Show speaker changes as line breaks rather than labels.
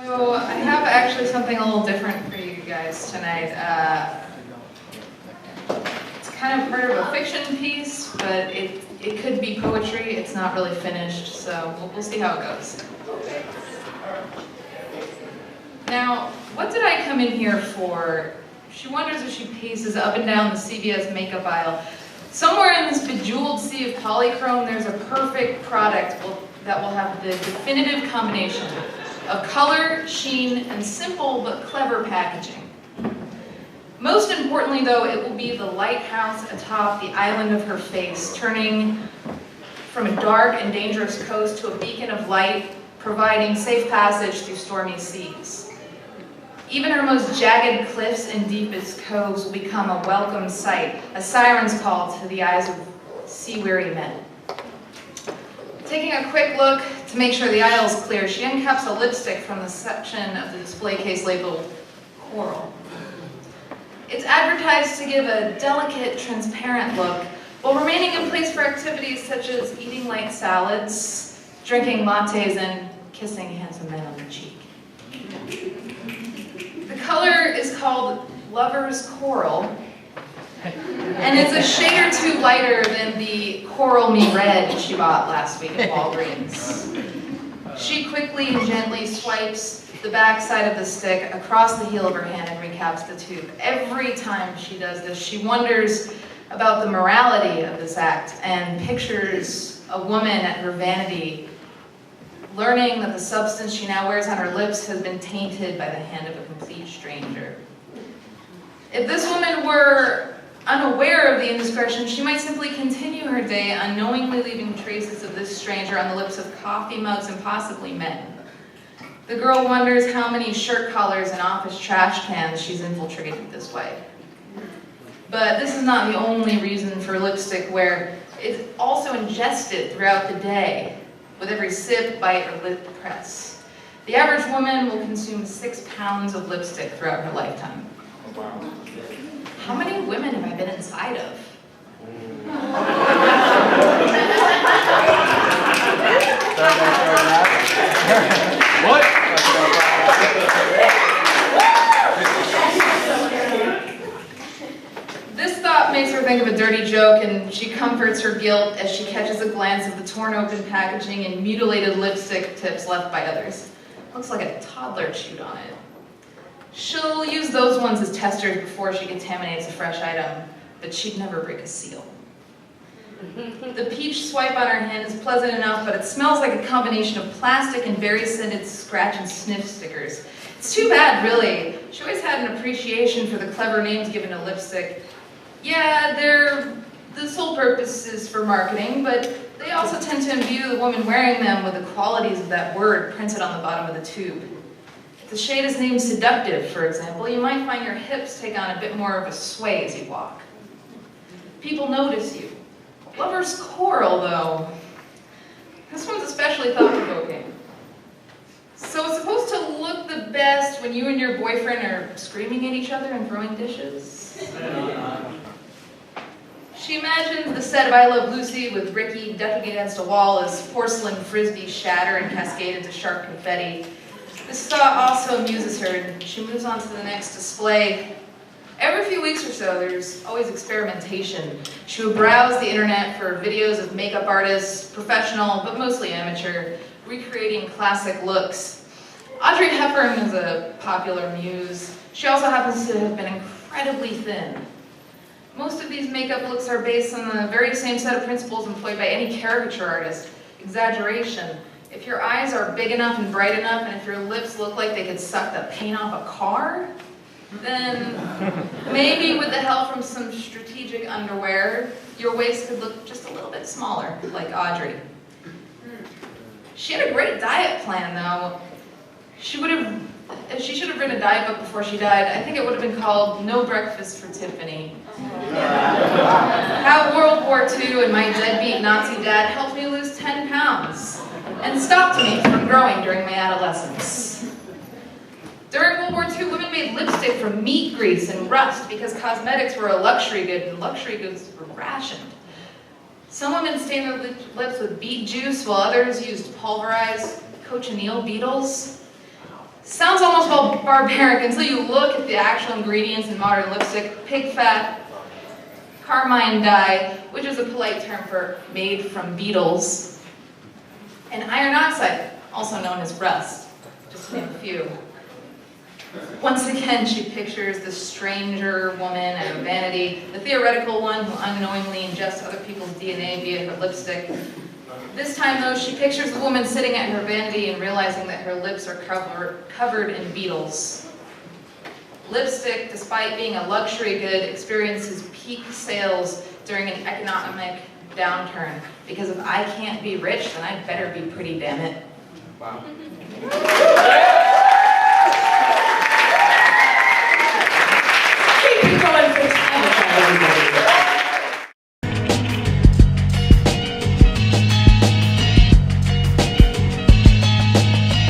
So I have actually something a little different for you guys tonight. It's kind of part of a fiction piece, but it could be poetry. It's not really finished, so we'll see how it goes. Now, what did I come in here for? She wonders as she paces up and down the CVS makeup aisle. Somewhere in this bejeweled sea of polychrome, there's a perfect product that will have the definitive combination of color, sheen, and simple but clever packaging. Most importantly, though, it will be the lighthouse atop the island of her face, turning from a dark and dangerous coast to a beacon of light, providing safe passage through stormy seas. Even her most jagged cliffs and deepest coves will become a welcome sight, a siren's call to the eyes of sea-weary men. Taking a quick look to make sure the aisle is clear, she uncaps a lipstick from the section of the display case labeled Coral. It's advertised to give a delicate, transparent look, while remaining in place for activities such as eating light salads, drinking lattes, and kissing handsome men on the cheek. The color is called Lover's Coral, and it's a shade or two lighter than the Coral Me Red she bought last week at Walgreens. She quickly and gently swipes the back side of the stick across the heel of her hand and recaps the tube. Every time she does this, she wonders about the morality of this act and pictures a woman at her vanity, learning that the substance she now wears on her lips has been tainted by the hand of a complete stranger. If this woman were unaware of the indiscretion, she might simply continue her day unknowingly leaving traces of this stranger on the lips of coffee mugs and possibly men. The girl wonders how many shirt collars and office trash cans she's infiltrated this way. But this is not the only reason for lipstick wear. It's also ingested throughout the day with every sip, bite, or lip press. The average woman will consume 6 pounds of lipstick throughout her lifetime.
Wow.
How many women have I been inside of?
What?
This thought makes her think of a dirty joke, and she comforts her guilt as she catches a glance of the torn open packaging and mutilated lipstick tips left by others. Looks like a toddler chewed on it. She'll use those ones as testers before she contaminates a fresh item, but she'd never break a seal. The peach swipe on her hand is pleasant enough, but it smells like a combination of plastic and very scented scratch and sniff stickers. It's too bad, really. She always had an appreciation for the clever names given to lipstick. Yeah, the sole purpose is for marketing, but they also tend to imbue the woman wearing them with the qualities of that word printed on the bottom of the tube. If the shade is named Seductive, for example, you might find your hips take on a bit more of a sway as you walk. People notice you. Lover's Coral, though. This one's especially thought-provoking. So it's supposed to look the best when you and your boyfriend are screaming at each other and throwing dishes? She imagines the set of I Love Lucy with Ricky ducking against a wall as porcelain frisbees shatter and cascade into sharp confetti. This thought also amuses her, and she moves on to the next display. Every few weeks or so, there's always experimentation. She will browse the internet for videos of makeup artists, professional, but mostly amateur, recreating classic looks. Audrey Hepburn is a popular muse. She also happens to have been incredibly thin. Most of these makeup looks are based on the very same set of principles employed by any caricature artist: exaggeration. If your eyes are big enough and bright enough, and if your lips look like they could suck the paint off a car, then maybe with the help from some strategic underwear, your waist could look just a little bit smaller, like Audrey. She had a great diet plan, though. She should have written a diet book before she died. I think it would have been called No Breakfast for Tiffany. How World War II and my deadbeat Nazi dad helped me lose 10 pounds and stopped me from growing during my adolescence. During World War II, women made lipstick from meat grease and rust because cosmetics were a luxury good and luxury goods were rationed. Some women stained their lips with beet juice while others used pulverized cochineal beetles. Sounds almost barbaric until you look at the actual ingredients in modern lipstick. Pig fat, carmine dye, which is a polite term for made from beetles, and iron oxide, also known as rust, just to name a few. Once again, she pictures the stranger woman at a vanity, the theoretical one who unknowingly ingests other people's DNA via her lipstick. This time, though, she pictures the woman sitting at her vanity and realizing that her lips are covered in beetles. Lipstick, despite being a luxury good, experiences peak sales during an economic downturn. Because if I can't be rich, then I better be pretty, damn it.
Wow.